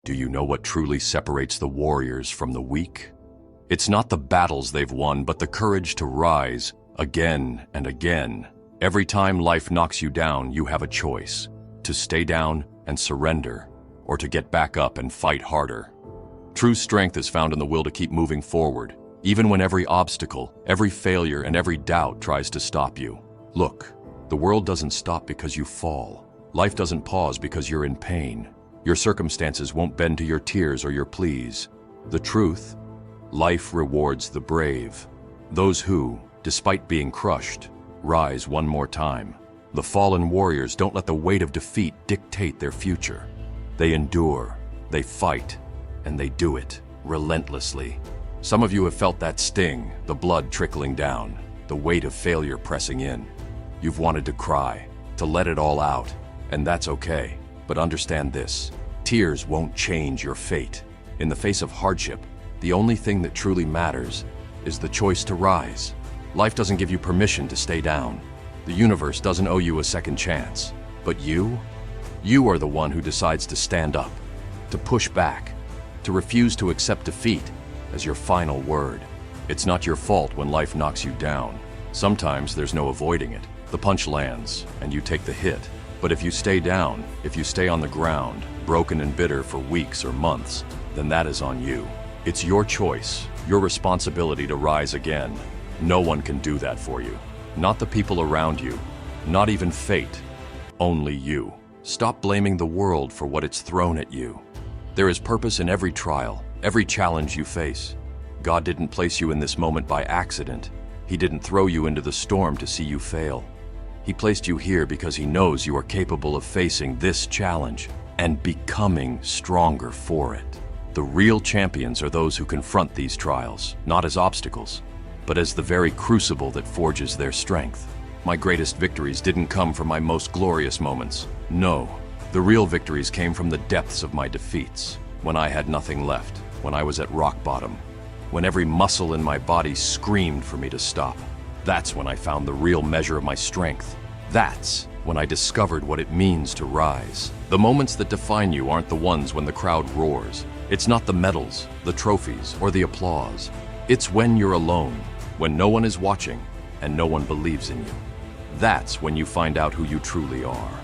Do you know what truly separates the warriors from the weak? It's not the battles they've won, but the courage to rise again and again. Every time life knocks you down, you have a choice: to stay down and surrender, or to get back up and fight harder. True strength is found in the will to keep moving forward, even when every obstacle, every failure, and every doubt tries to stop you. Look, the world doesn't stop because you fall. Life doesn't pause because you're in pain. Your circumstances won't bend to your tears or your pleas. The truth: life rewards the brave. Those who, despite being crushed, rise one more time. The fallen warriors don't let the weight of defeat dictate their future. They endure, they fight, and they do it relentlessly. Some of you have felt that sting, the blood trickling down, the weight of failure pressing in. You've wanted to cry, to let it all out, and that's okay. But understand this: tears won't change your fate. In the face of hardship, the only thing that truly matters is the choice to rise. Life doesn't give you permission to stay down. The universe doesn't owe you a second chance. But you are the one who decides to stand up, to push back, to refuse to accept defeat as your final word. It's not your fault when life knocks you down. Sometimes there's no avoiding it. The punch lands, and you take the hit. But if you stay down, if you stay on the ground, broken and bitter for weeks or months, then that is on you. It's your choice, your responsibility to rise again. No one can do that for you. Not the people around you, not even fate. Only you. Stop blaming the world for what it's thrown at you. There is purpose in every trial, every challenge you face. God didn't place you in this moment by accident. He didn't throw you into the storm to see you fail. He placed you here because He knows you are capable of facing this challenge and becoming stronger for it. The real champions are those who confront these trials, not as obstacles, but as the very crucible that forges their strength. My greatest victories didn't come from my most glorious moments. No, the real victories came from the depths of my defeats, when I had nothing left, when I was at rock bottom, when every muscle in my body screamed for me to stop. That's when I found the real measure of my strength. That's when I discovered what it means to rise. The moments that define you aren't the ones when the crowd roars. It's not the medals, the trophies, or the applause. It's when you're alone, when no one is watching and no one believes in you. That's when you find out who you truly are.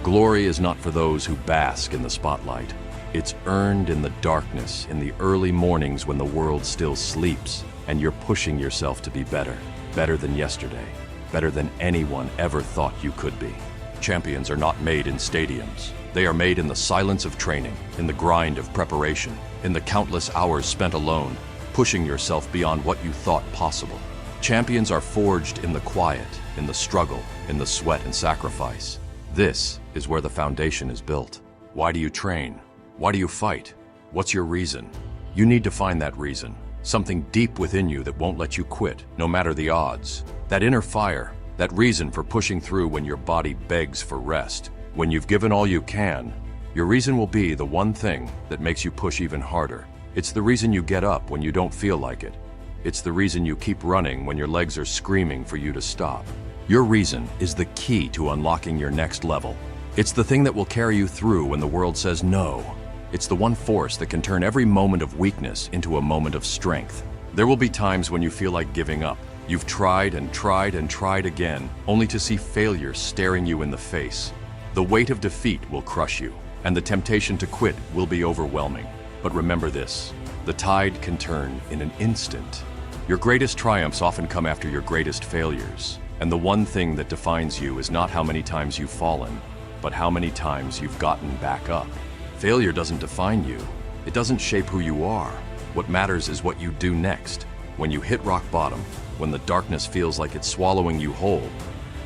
Glory is not for those who bask in the spotlight. It's earned in the darkness, in the early mornings when the world still sleeps and you're pushing yourself to be better. Better than yesterday, better than anyone ever thought you could be. Champions are not made in stadiums. They are made in the silence of training, in the grind of preparation, in the countless hours spent alone, pushing yourself beyond what you thought possible. Champions are forged in the quiet, in the struggle, in the sweat and sacrifice. This is where the foundation is built. Why do you train? Why do you fight? What's your reason? You need to find that reason. Something deep within you that won't let you quit, no matter the odds. That inner fire, that reason for pushing through when your body begs for rest. When you've given all you can, your reason will be the one thing that makes you push even harder. It's the reason you get up when you don't feel like it. It's the reason you keep running when your legs are screaming for you to stop. Your reason is the key to unlocking your next level. It's the thing that will carry you through when the world says no. It's the one force that can turn every moment of weakness into a moment of strength. There will be times when you feel like giving up. You've tried and tried and tried again, only to see failure staring you in the face. The weight of defeat will crush you, and the temptation to quit will be overwhelming. But remember this: the tide can turn in an instant. Your greatest triumphs often come after your greatest failures. And the one thing that defines you is not how many times you've fallen, but how many times you've gotten back up. Failure doesn't define you. It doesn't shape who you are. What matters is what you do next. When you hit rock bottom, when the darkness feels like it's swallowing you whole,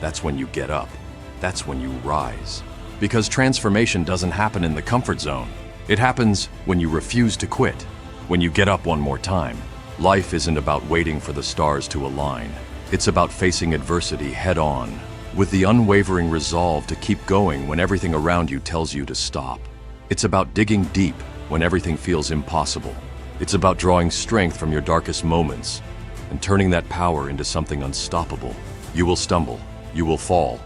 that's when you get up. That's when you rise. Because transformation doesn't happen in the comfort zone. It happens when you refuse to quit, when you get up one more time. Life isn't about waiting for the stars to align. It's about facing adversity head on, with the unwavering resolve to keep going when everything around you tells you to stop. It's about digging deep when everything feels impossible. It's about drawing strength from your darkest moments and turning that power into something unstoppable. You will stumble, you will fall,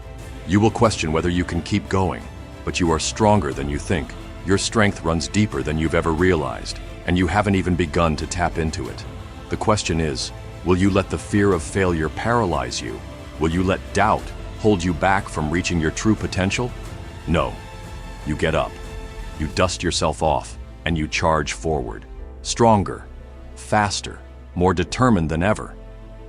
you will question whether you can keep going, but you are stronger than you think. Your strength runs deeper than you've ever realized, and you haven't even begun to tap into it. The question is, will you let the fear of failure paralyze you? Will you let doubt hold you back from reaching your true potential? No. You get up, you dust yourself off, and you charge forward. Stronger, faster, more determined than ever.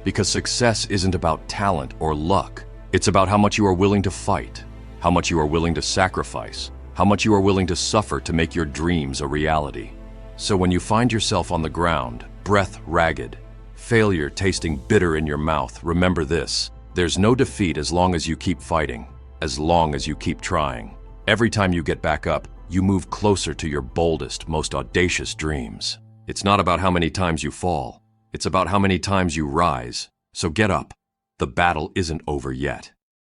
Because success isn't about talent or luck. It's about how much you are willing to fight, how much you are willing to sacrifice, how much you are willing to suffer to make your dreams a reality. So when you find yourself on the ground, breath ragged, failure tasting bitter in your mouth, remember this: there's no defeat as long as you keep fighting, as long as you keep trying. Every time you get back up, you move closer to your boldest, most audacious dreams. It's not about how many times you fall. It's about how many times you rise. So get up. The battle isn't over yet.